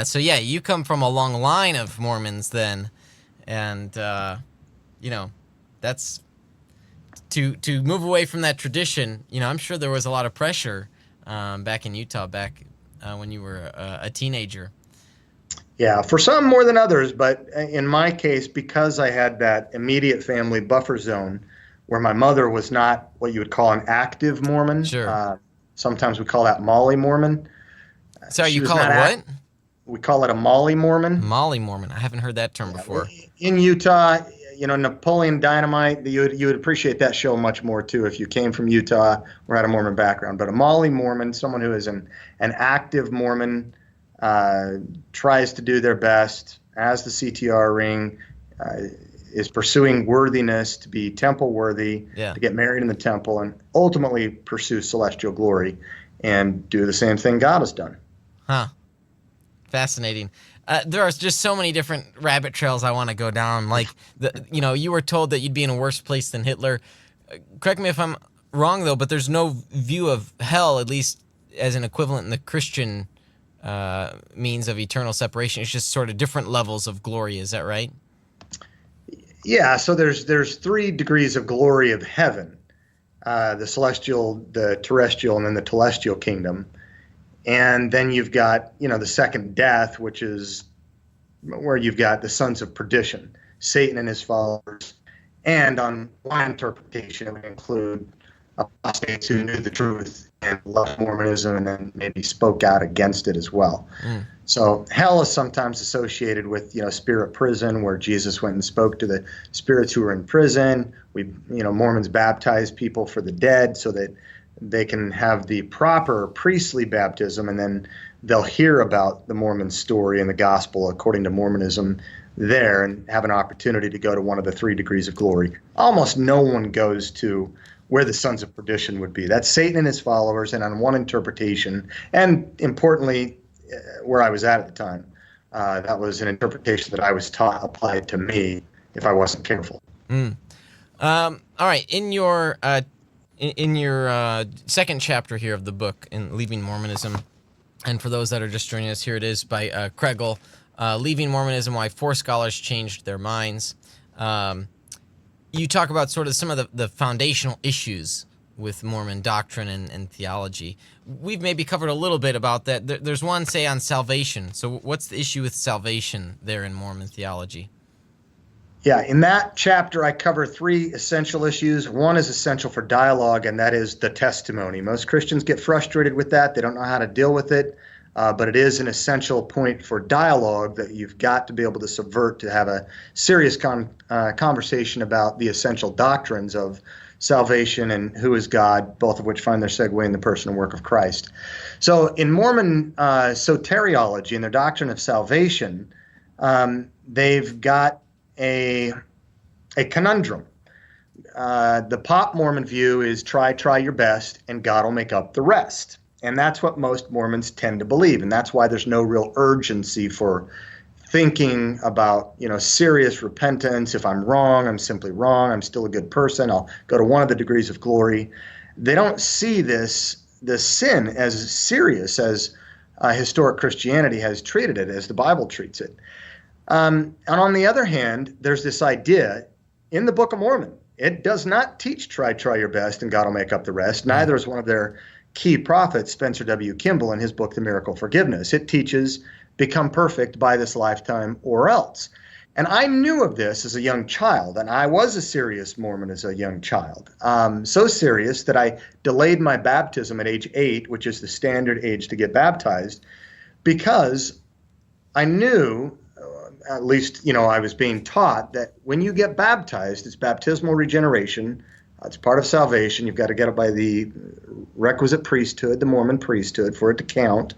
So yeah, you come from a long line of Mormons then, and that's to move away from that tradition. I'm sure there was a lot of pressure back in Utah when you were a teenager. Yeah, for some more than others, but in my case, because I had that immediate family buffer zone where my mother was not what you would call an active Mormon. Sure. Sometimes we call that Molly Mormon. Sorry, you call it what? We call it a Molly Mormon. Molly Mormon. I haven't heard that term before. In Utah, Napoleon Dynamite, you would appreciate that show much more too if you came from Utah or had a Mormon background. But a Molly Mormon, someone who is an active Mormon, tries to do their best, as the CTR ring, is pursuing worthiness to be temple worthy, to get married in the temple, and ultimately pursue celestial glory and do the same thing God has done. Huh. Fascinating. There are just so many different rabbit trails I want to go down. Like, you were told that you'd be in a worse place than Hitler. Correct me if I'm wrong, though, but there's no view of hell, at least as an equivalent in the Christian means of eternal separation. It's just sort of different levels of glory. Is that right? Yeah. So there's 3 degrees of glory of heaven: the celestial, the terrestrial, and then the telestial kingdom. And then you've got, the second death, which is where you've got the sons of perdition, Satan and his followers. And on my interpretation, it would include apostates who knew the truth and left Mormonism and then maybe spoke out against it as well. So hell is sometimes associated with, spirit prison, where Jesus went and spoke to the spirits who were in prison. Mormons baptize people for the dead so that they can have the proper priestly baptism, and then they'll hear about the Mormon story and the gospel according to Mormonism there and have an opportunity to go to one of the 3 degrees of glory. Almost no one goes to where the sons of perdition would be. That's Satan and his followers, and on one interpretation, and importantly, where I was at the time, that was an interpretation that I was taught applied to me if I wasn't careful. All right, in your second chapter here of the book, in Leaving Mormonism, and for those that are just joining us, here it is by Kregel, Leaving Mormonism, Why 4 Scholars Changed Their Minds. You talk about sort of some of the foundational issues with Mormon doctrine and theology. We've maybe covered a little bit about that. There's one, say, on salvation. So what's the issue with salvation there in Mormon theology? Yeah, in that chapter, I cover 3 essential issues. One is essential for dialogue, and that is the testimony. Most Christians get frustrated with that. They don't know how to deal with it, but it is an essential point for dialogue that you've got to be able to subvert to have a serious conversation about the essential doctrines of salvation and who is God, both of which find their segue in the person and work of Christ. So in Mormon soteriology and their doctrine of salvation, they've got a conundrum. The pop Mormon view is try your best, and God will make up the rest. And that's what most Mormons tend to believe. And that's why there's no real urgency for thinking about, serious repentance. If I'm wrong, I'm simply wrong. I'm still a good person. I'll go to one of the degrees of glory. They don't see this sin as serious as historic Christianity has treated it, as the Bible treats it. And on the other hand, there's this idea in the Book of Mormon. It does not teach try your best and God will make up the rest. Neither is one of their key prophets, Spencer W. Kimball, in his book, The Miracle of Forgiveness. It teaches become perfect by this lifetime or else. And I knew of this as a young child, and I was a serious Mormon as a young child. So serious that I delayed my baptism at age 8, which is the standard age to get baptized, because I knew, at least, I was being taught that when you get baptized, it's baptismal regeneration. It's part of salvation. You've got to get it by the requisite priesthood, the Mormon priesthood, for it to count.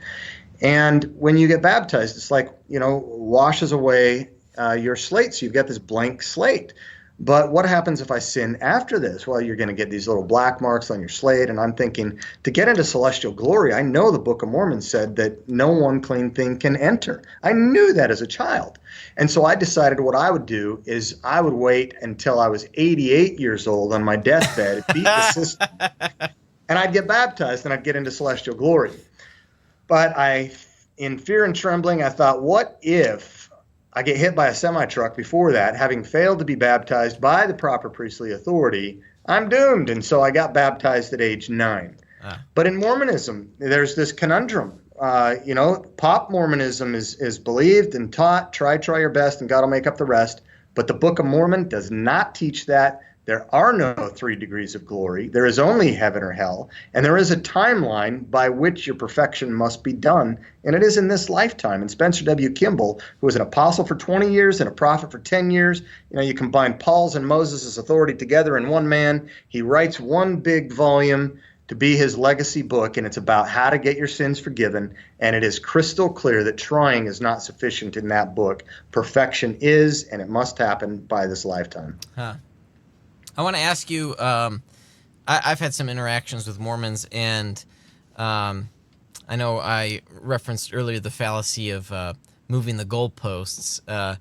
And when you get baptized, it's like, washes away your slate. So you've got this blank slate. But what happens if I sin after this? Well, you're going to get these little black marks on your slate. And I'm thinking, to get into celestial glory, I know the Book of Mormon said that no unclean thing can enter. I knew that as a child. And so I decided what I would do is I would wait until I was 88 years old on my deathbed, beat the system, and I'd get baptized and I'd get into celestial glory. But in fear and trembling, I thought, what if I get hit by a semi-truck before that, having failed to be baptized by the proper priestly authority? I'm doomed. And so I got baptized at age 9. But in Mormonism, there's this conundrum. Pop Mormonism is believed and taught, try your best, and God will make up the rest. But the Book of Mormon does not teach that. There are no 3 degrees of glory. There is only heaven or hell. And there is a timeline by which your perfection must be done. And it is in this lifetime. And Spencer W. Kimball, who was an apostle for 20 years and a prophet for 10 years, you combine Paul's and Moses' authority together in one man. He writes one big volume to be his legacy book, and it's about how to get your sins forgiven. And it is crystal clear that trying is not sufficient in that book. Perfection is, and it must happen by this lifetime. I want to ask you, I've had some interactions with Mormons, and I know I referenced earlier the fallacy of moving the goalposts.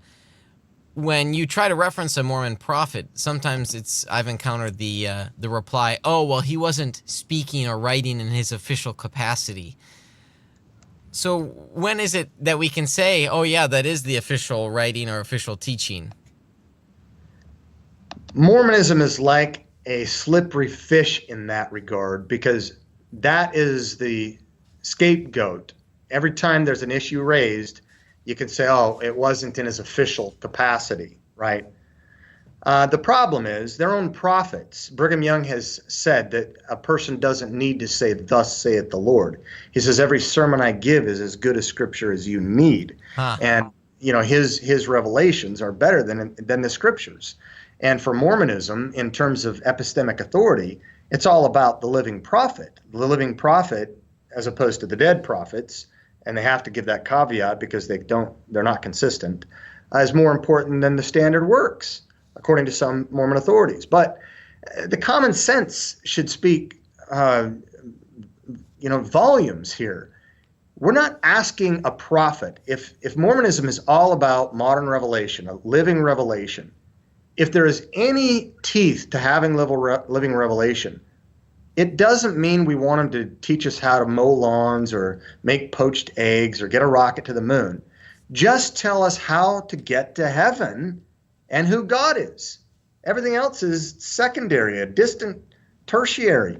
When you try to reference a Mormon prophet, sometimes I've encountered the reply, oh, well, he wasn't speaking or writing in his official capacity. So when is it that we can say, oh, yeah, that is the official writing or official teaching? Mormonism is like a slippery fish in that regard, because that is the scapegoat. Every time there's an issue raised, you can say, oh, it wasn't in his official capacity, right? The problem is their own prophets. Brigham Young has said that a person doesn't need to say, thus saith the Lord. He says, every sermon I give is as good a scripture as you need. And, his revelations are better than the scriptures. And for Mormonism, in terms of epistemic authority, it's all about the living prophet. The living prophet, as opposed to the dead prophets, and they have to give that caveat because they're not consistent, is more important than the standard works, according to some Mormon authorities. But the common sense should speak, volumes here. We're not asking a prophet. If Mormonism is all about modern revelation, a living revelation, if there is any teeth to having living revelation, it doesn't mean we want him to teach us how to mow lawns or make poached eggs or get a rocket to the moon. Just tell us how to get to heaven and who God is. Everything else is secondary, a distant tertiary.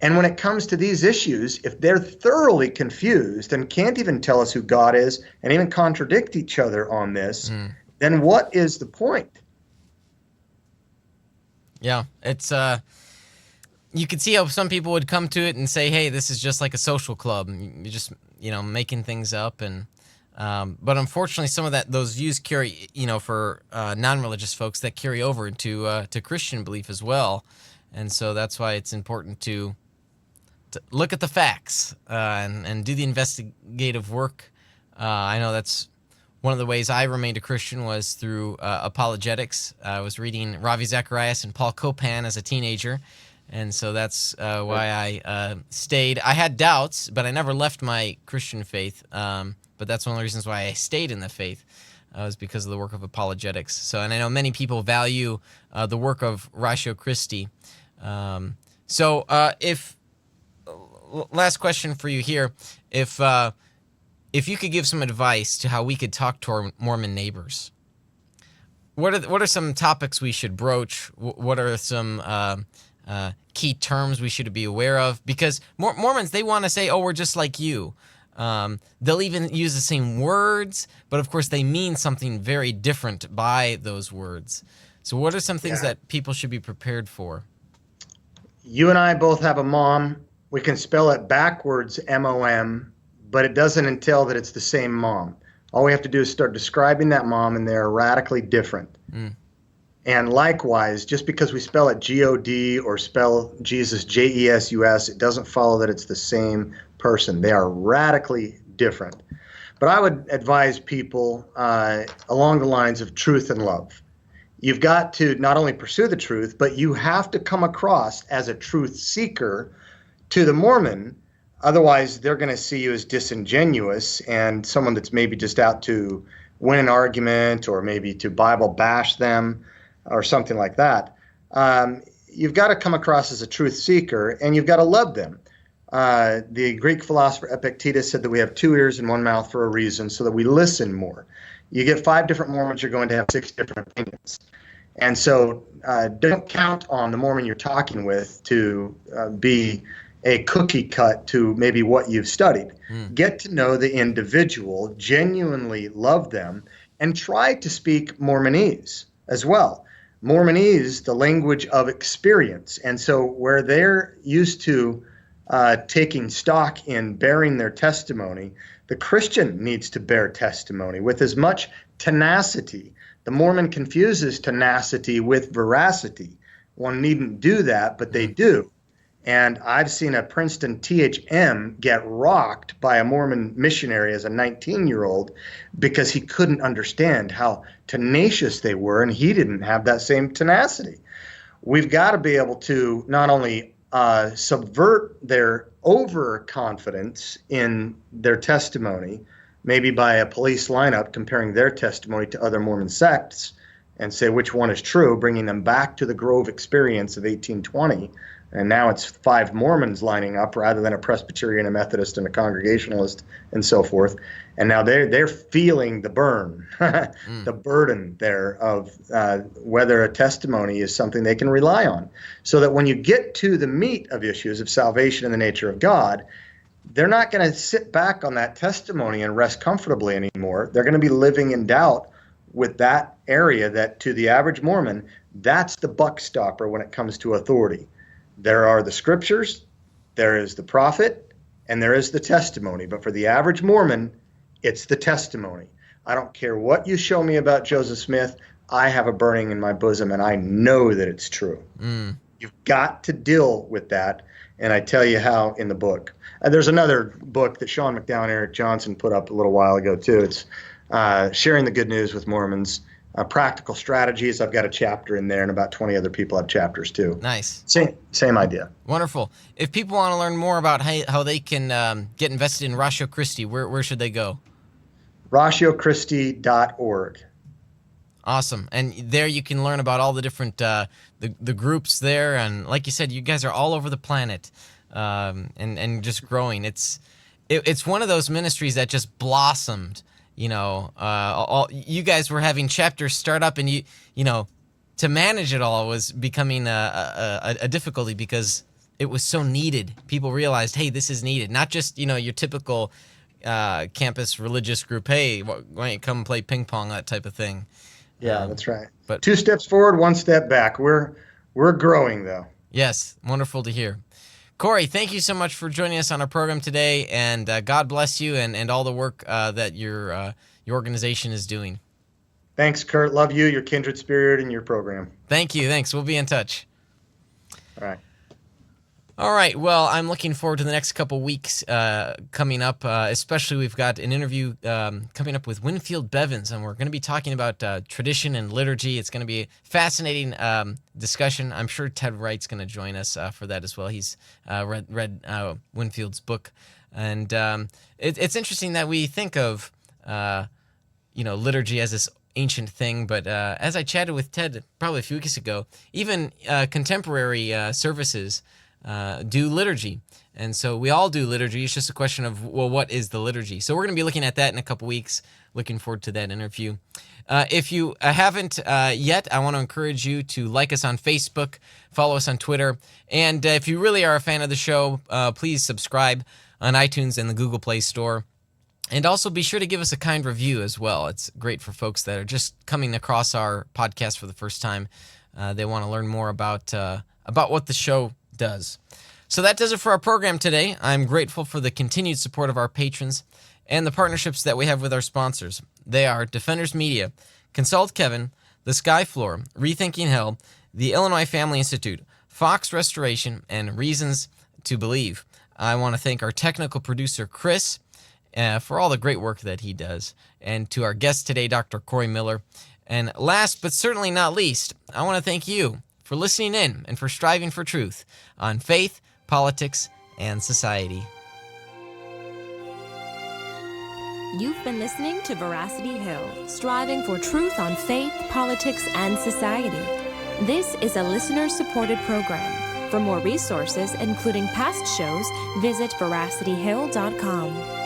And when it comes to these issues, if they're thoroughly confused and can't even tell us who God is and even contradict each other on this, then what is the point? Yeah, it's you could see how some people would come to it and say, "Hey, this is just like a social club. You're just making things up." And but unfortunately, some of those views carry, for non-religious folks, that carry over into to Christian belief as well. And so that's why it's important to look at the facts and do the investigative work. I know that's one of the ways I remained a Christian was through apologetics. I was reading Ravi Zacharias and Paul Copan as a teenager, and so that's why I stayed. I had doubts, but I never left my Christian faith. But that's one of the reasons why I stayed in the faith was because of the work of apologetics. So, and I know many people value the work of Ratio Christi. Last question for you here, if you could give some advice to how we could talk to our Mormon neighbors, what are some topics we should broach? What are some key terms we should be aware of? Because Mormons, they want to say, oh, we're just like you. They'll even use the same words, but of course they mean something very different by those words. So what are some things that people should be prepared for? You and I both have a mom. We can spell it backwards, M-O-M, but it doesn't entail that it's the same mom. All we have to do is start describing that mom, and they're radically different. And likewise, just because we spell it G-O-D or spell Jesus J-E-S-U-S, it doesn't follow that it's the same person. They are radically different. But I would advise people along the lines of truth and love. You've got to not only pursue the truth, but you have to come across as a truth seeker to the Mormon. Otherwise, they're going to see you as disingenuous and someone that's maybe just out to win an argument or maybe to Bible bash them or something like that. You've got to come across as a truth seeker, and you've got to love them. The Greek philosopher Epictetus said that we have 2 ears and 1 mouth for a reason, so that we listen more. You get 5 different Mormons, you're going to have 6 different opinions. And so don't count on the Mormon you're talking with to be a cookie cut to maybe what you've studied. Get to know the individual, genuinely love them, and try to speak Mormonese as well. Mormonese, the language of experience. And so where they're used to taking stock in bearing their testimony, the Christian needs to bear testimony with as much tenacity. The Mormon confuses tenacity with veracity. One needn't do that, but they do. And I've seen a Princeton THM get rocked by a Mormon missionary as a 19-year-old because he couldn't understand how tenacious they were, and he didn't have that same tenacity. We've got to be able to not only subvert their overconfidence in their testimony, maybe by a police lineup comparing their testimony to other Mormon sects and say which one is true, bringing them back to the Grove experience of 1820. And now it's 5 Mormons lining up rather than a Presbyterian, a Methodist, and a Congregationalist, and so forth. And now they're feeling the burn, the burden there of whether a testimony is something they can rely on. So that when you get to the meat of issues of salvation and the nature of God, they're not going to sit back on that testimony and rest comfortably anymore. They're going to be living in doubt with that area that to the average Mormon, that's the buck stopper when it comes to authority. There are the scriptures, there is the prophet, and there is the testimony. But for the average Mormon, it's the testimony. I don't care what you show me about Joseph Smith. I have a burning in my bosom, and I know that it's true. You've got to deal with that, and I tell you how in the book. There's another book that Sean McDowell and Eric Johnson put up a little while ago, too. It's Sharing the Good News with Mormons. Practical Strategies. I've got a chapter in there, and about 20 other people have chapters too. Nice. Same idea. Wonderful. If people want to learn more about how they can get invested in Ratio Christi, where should they go? RatioChristi.org. Awesome. And there you can learn about all the different the groups there, and like you said, you guys are all over the planet, and just growing. It's one of those ministries that just blossomed. You know, you guys were having chapters start up, and you know, to manage it all was becoming a difficulty because it was so needed. People realized, hey, this is needed. Not just, you know, your typical campus religious group. Hey, why don't you come play ping pong, that type of thing. Yeah, that's right. But 2 steps forward, 1 step back. We're growing though. Yes, wonderful to hear. Corey, thank you so much for joining us on our program today, and God bless you and all the work that your organization is doing. Thanks, Kurt. Love you, your kindred spirit, and your program. Thank you. Thanks. We'll be in touch. All right. All right. Well, I'm looking forward to the next couple weeks coming up. Especially, we've got an interview coming up with Winfield Bevins, and we're going to be talking about tradition and liturgy. It's going to be a fascinating discussion. I'm sure Ted Wright's going to join us for that as well. He's read Winfield's book, and it's interesting that we think of liturgy as this ancient thing, but as I chatted with Ted probably a few weeks ago, even contemporary services do liturgy. And so we all do liturgy. It's just a question of, well, what is the liturgy? So we're going to be looking at that in a couple weeks. Looking forward to that interview. If you haven't yet, I want to encourage you to like us on Facebook, follow us on Twitter, and if you really are a fan of the show, please subscribe on iTunes and the Google Play Store. And also be sure to give us a kind review as well. It's great for folks that are just coming across our podcast for the first time. They want to learn more about what the show does. So that does it for our program today. I'm grateful for the continued support of our patrons and the partnerships that we have with our sponsors. They are Defenders Media, Consult Kevin, The Sky Floor, Rethinking Hell, the Illinois Family Institute, Fox Restoration, and Reasons to Believe. I want to thank our technical producer, Chris, for all the great work that he does, and to our guest today, Dr. Corey Miller. And last but certainly not least, I want to thank you for listening in and for striving for truth on faith, politics, and society. You've been listening to Veracity Hill, striving for truth on faith, politics, and society. This is a listener-supported program. For more resources, including past shows, visit veracityhill.com.